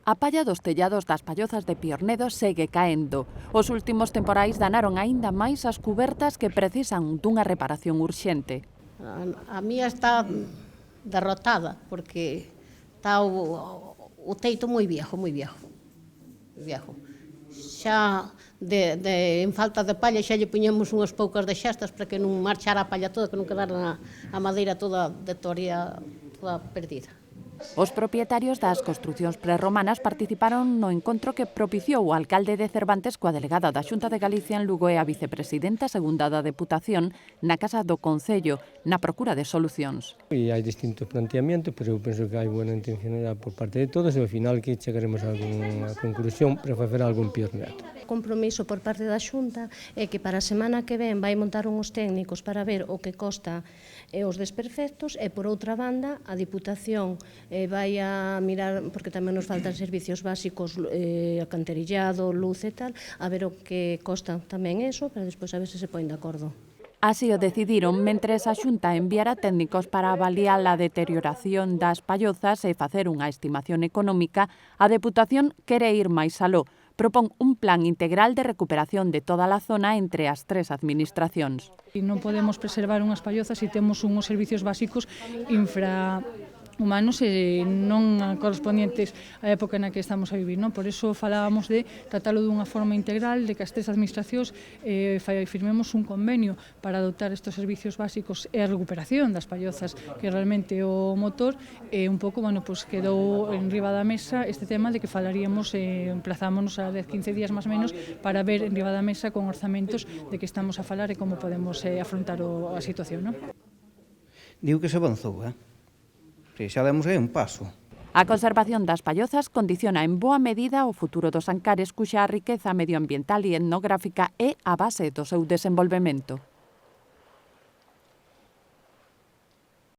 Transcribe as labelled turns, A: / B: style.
A: A palla dos tellados das Pallozas de Piornedo segue caendo. Os últimos temporais danaron aínda máis as cubertas que precisan dunha reparación urxente.
B: A mía está derrotada porque está o teito moi viejo, moi viejo. Xa en falta de palla xa lle puñemos unhas poucas de xestas para que non marchara a palla toda, que non quedara a madeira toda de toria, toda perdida.
A: Os propietarios das construcións prerromanas participaron no encontro que propiciou o alcalde de Cervantes coa delegada da Xunta de Galicia en Lugo e a vicepresidenta segunda da Deputación na Casa do Concello, na procura de solucións.
C: E hai distintos planteamientos, pero eu penso que hai buena intencionalidade por parte de todos e ao final que chegaremos a algunha conclusión para facer algo en Piornedo.
D: O compromiso por parte da Xunta é que para a semana que ven vai montar uns técnicos para ver o que costa os desperfectos e, por outra banda, a Diputación vai a mirar, porque tamén nos faltan servicios básicos, acanterillado, luz e tal, a ver o que costa tamén eso, para despois a ver se se poen de acordo.
A: Así o decidiron mentres a Xunta enviara técnicos para avaliar a deterioración das pallozas e facer unha estimación económica. A Deputación quere ir máis aló. Propón un plan integral de recuperación de toda a zona entre as tres administracións.
E: Non podemos preservar unhas pallozas se temos uns servicios básicos infrahumanos e non correspondientes á época na que estamos a vivir. Por iso falábamos de tratalo dunha forma integral, de que as tres administracións firmemos un convenio para dotar estes servicios básicos e a recuperación das pallozas, que realmente o motor un pouco, quedou en riba da mesa este tema de que falaríamos, emplazámonos a 10-15 días máis menos para ver en riba da mesa con orzamentos de que estamos a falar e como podemos afrontar a situación.
F: Digo que se avanzou, xa demos aí un paso.
A: A conservación das pallozas condiciona en boa medida o futuro dos Ancares, cuxa riqueza medioambiental e etnográfica é a base do seu desenvolvemento.